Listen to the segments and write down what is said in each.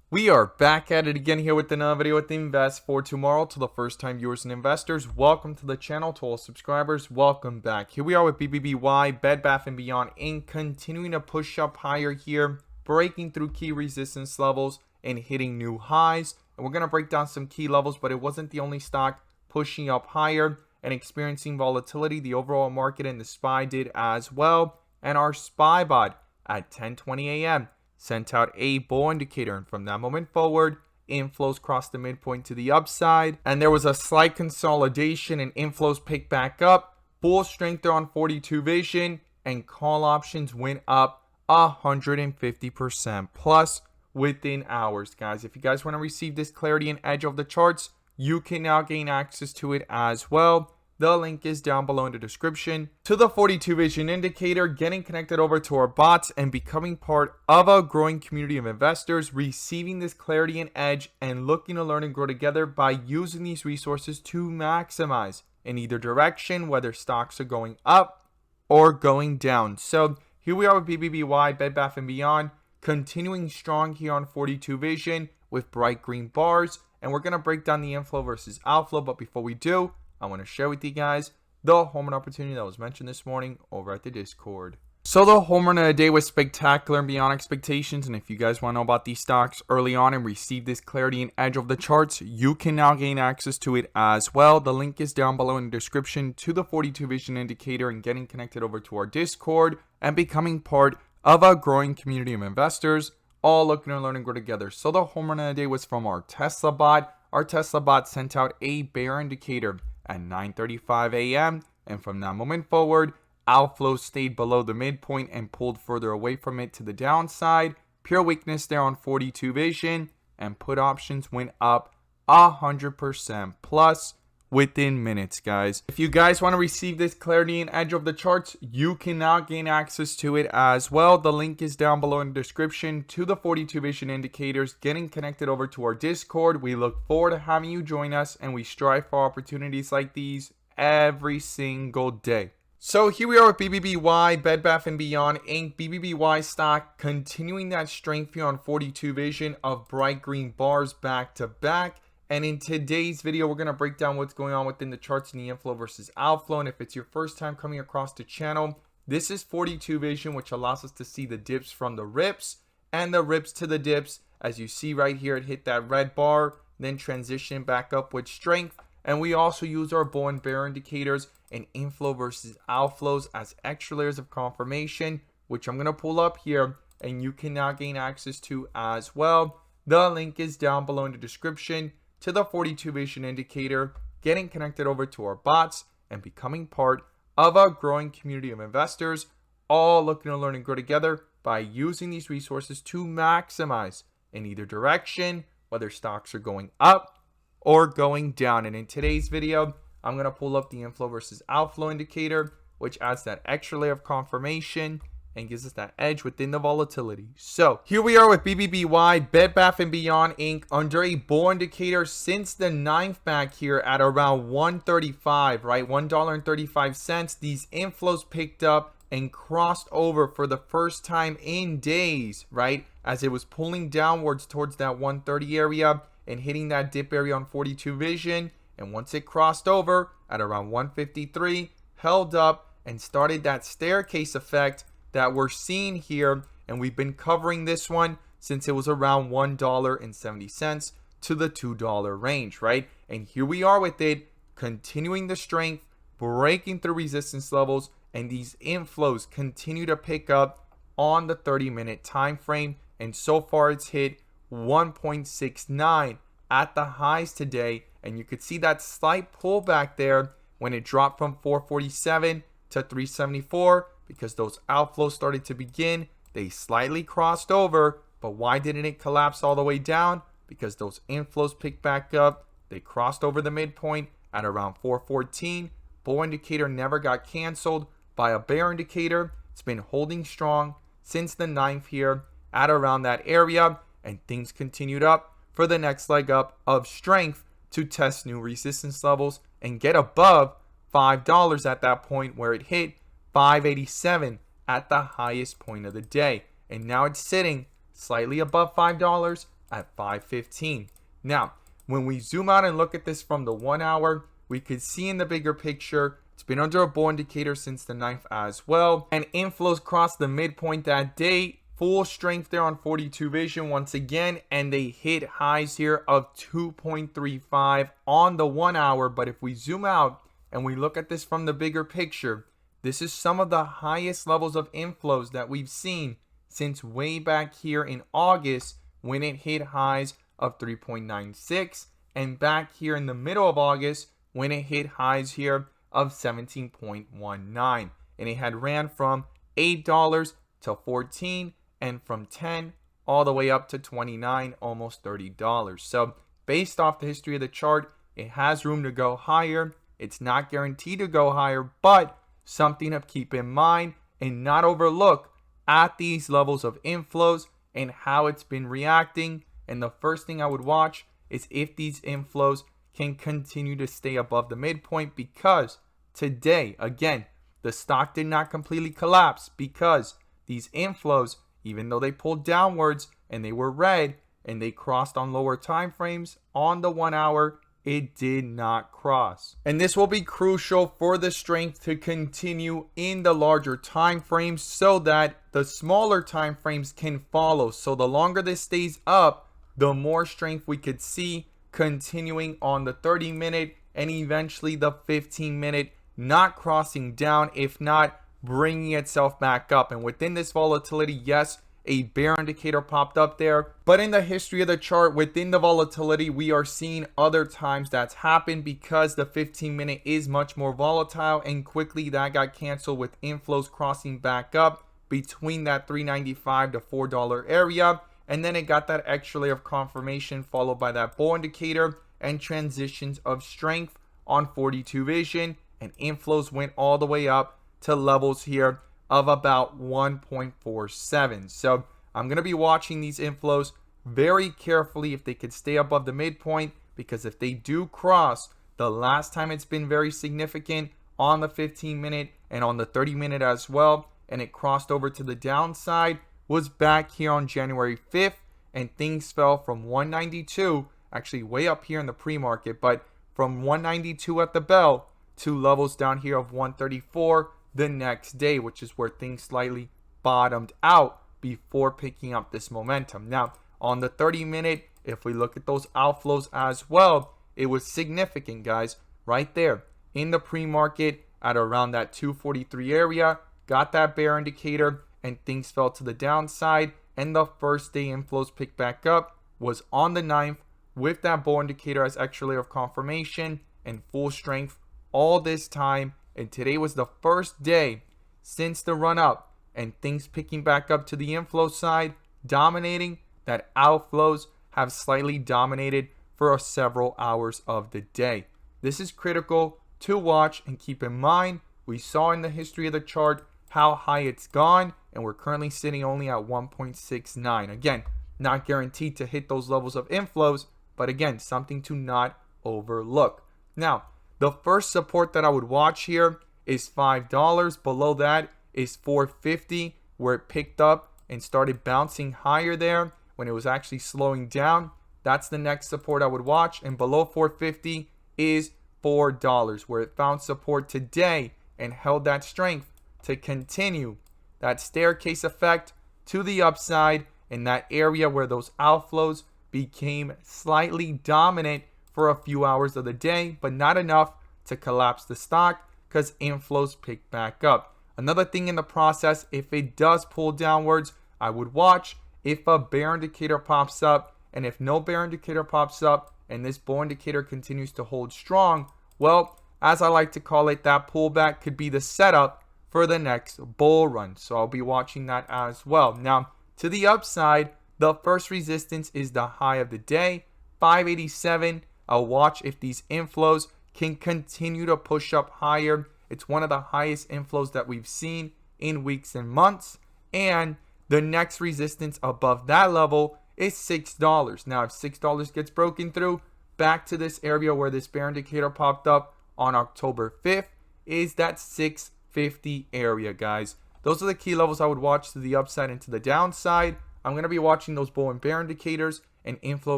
We are back at it again here with another video with Invest for Tomorrow. To the first time viewers and investors, welcome to the channel. To all subscribers, welcome back. Here we are with BBBY, Bed Bath & Beyond Inc. continuing to push up higher here, breaking through key resistance levels and hitting new highs. And we're going to break down some key levels, but it wasn't the only stock pushing up higher and experiencing volatility. The overall market and the SPY did as well. And our SPY bot at 10:20 a.m. sent out a bull indicator, and from that moment forward, inflows crossed the midpoint to the upside, and there was a slight consolidation and inflows picked back up. Bull strength there on 42 vision, and call options went up 150% plus within hours. Guys, if you guys want to receive this clarity and edge of the charts, you can now gain access to it as well. The link is down below in the description. To the 42 vision indicator, getting connected over to our bots and becoming part of a growing community of investors, receiving this clarity and edge and looking to learn and grow together by using these resources to maximize in either direction, whether stocks are going up or going down. So here we are with BBBY, Bed Bath & Beyond, continuing strong here on 42 vision with bright green bars. And we're going to break down the inflow versus outflow. But before we do, I want to share with you guys the home run opportunity that was mentioned this morning over at the Discord. So the home run of the day was spectacular and beyond expectations. And if you guys want to know about these stocks early on and receive this clarity and edge of the charts, you can now gain access to it as well. The link is down below in the description to the 42 vision indicator and getting connected over to our Discord and becoming part of a growing community of investors, all looking to learn and grow together. So the home run of the day was from our Tesla bot. Our Tesla bot sent out a bear indicator at 9:35 a.m. and from that moment forward, outflows stayed below the midpoint and pulled further away from it to the downside. Pure weakness there on 42 vision, and put options went up 100% plus within minutes, guys. If you guys want to receive this clarity and edge of the charts, you can now gain access to it as well. The link is down below in the description to the 42 vision indicators, getting connected over to our Discord. We look forward to having you join us, and we strive for opportunities like these every single day. So here we are with BBBY, Bed Bath & Beyond Inc. BBBY stock continuing that strength here on 42 vision of bright green bars back to back. And in today's video, we're going to break down what's going on within the charts in the inflow versus outflow. And if it's your first time coming across the channel, this is 42 vision, which allows us to see the dips from the rips and the rips to the dips. As you see right here, it hit that red bar, then transition back up with strength. And we also use our bull and bear indicators and inflow versus outflows as extra layers of confirmation, which I'm going to pull up here and you can now gain access to as well. The link is down below in the description to the 42 vision indicator, getting connected over to our bots and becoming part of a growing community of investors, all looking to learn and grow together by using these resources to maximize in either direction, whether stocks are going up or going down. And in today's video, I'm going to pull up the inflow versus outflow indicator, which adds that extra layer of confirmation and gives us that edge within the volatility. So here we are with BBBY, Bed Bath & Beyond Inc. under a bull indicator since the 9th back here at around 135, right? $1.35. These inflows picked up and crossed over for the first time in days, right? As it was pulling downwards towards that 130 area and hitting that dip area on 42 vision. And once it crossed over at around 153, held up and started that staircase effect that we're seeing here, and we've been covering this one since it was around $1.70 to the $2 range, right? And here we are with it, continuing the strength, breaking through resistance levels, and these inflows continue to pick up on the 30-minute time frame. And so far it's hit 1.69 at the highs today, and you could see that slight pullback there when it dropped from 447 to 374. Because those outflows started to begin, they slightly crossed over. But why didn't it collapse all the way down? Because those inflows picked back up. They crossed over the midpoint at around 414. Bull indicator never got canceled by a bear indicator. It's been holding strong since the 9th here at around that area. And things continued up for the next leg up of strength to test new resistance levels and get above $5 at that point, where it hit $5.87 at the highest point of the day. And now it's sitting slightly above $5 at 5:15. Now, when we zoom out and look at this from the 1 hour, we could see in the bigger picture, it's been under a bull indicator since the 9th as well. And inflows crossed the midpoint that day. Full strength there on 42 vision once again. And they hit highs here of 2.35 on the 1 hour. But if we zoom out and we look at this from the bigger picture, this is some of the highest levels of inflows that we've seen since way back here in August when it hit highs of 3.96. And back here in the middle of August when it hit highs here of 17.19, and it had ran from $8 to $14 and from 10 all the way up to 29, almost $30. So based off the history of the chart, it has room to go higher. It's not guaranteed to go higher, but something to keep in mind and not overlook at these levels of inflows and how it's been reacting. And the first thing I would watch is if these inflows can continue to stay above the midpoint, because today, again, the stock did not completely collapse because these inflows, even though they pulled downwards and they were red and they crossed on lower time frames on the 1 hour, it did not cross. And this will be crucial for the strength to continue in the larger time frames so that the smaller time frames can follow. So the longer this stays up, the more strength we could see continuing on the 30-minute and eventually the 15-minute, not crossing down, if not bringing itself back up. And within this volatility, yes, a bear indicator popped up there, but in the history of the chart, within the volatility, we are seeing other times that's happened because the 15-minute is much more volatile, and quickly that got canceled with inflows crossing back up between that $3.95 to $4 area. And then it got that extra layer of confirmation followed by that bull indicator and transitions of strength on 42 vision, and inflows went all the way up to levels here of about 1.47. So I'm going to be watching these inflows very carefully if they could stay above the midpoint, because if they do cross, the last time it's been very significant on the 15-minute and on the 30-minute as well, and it crossed over to the downside, was back here on January 5th, and things fell from 192, actually way up here in the pre-market, but from 192 at the bell to levels down here of 134 the next day, which is where things slightly bottomed out before picking up this momentum. Now, on the 30-minute, if we look at those outflows as well, it was significant, guys, right there in the pre-market at around that 243 area, got that bear indicator, and things fell to the downside. And the first day inflows picked back up was on the 9th with that bull indicator as extra layer of confirmation and full strength all this time. And today was the first day since the run up and things picking back up to the inflow side, dominating. That outflows have slightly dominated for several hours of the day. This is critical to watch and keep in mind. We saw in the history of the chart how high it's gone, and we're currently sitting only at 1.69. Again, not guaranteed to hit those levels of inflows, but again, something to not overlook. Now, the first support that I would watch here is $5. Below that is $4.50, where it picked up and started bouncing higher there when it was actually slowing down. That's the next support I would watch. And below $4.50 is $4, where it found support today and held that strength to continue that staircase effect to the upside in that area where those outflows became slightly dominant for a few hours of the day, but not enough to collapse the stock because inflows picked back up. Another thing in the process, if it does pull downwards, I would watch if a bear indicator pops up. And if no bear indicator pops up and this bull indicator continues to hold strong, well, as I like to call it, that pullback could be the setup for the next bull run. So I'll be watching that as well. Now, to the upside, the first resistance is the high of the day, 587. I'll watch if these inflows can continue to push up higher. It's one of the highest inflows that we've seen in weeks and months. And the next resistance above that level is $6. Now, if $6 gets broken through, back to this area where this bear indicator popped up on October 5th is that $6.50 area, guys. Those are the key levels I would watch to the upside and to the downside. I'm going to be watching those bull and bear indicators and inflow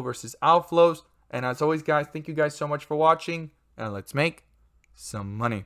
versus outflows. And as always, guys, thank you guys so much for watching, and let's make some money.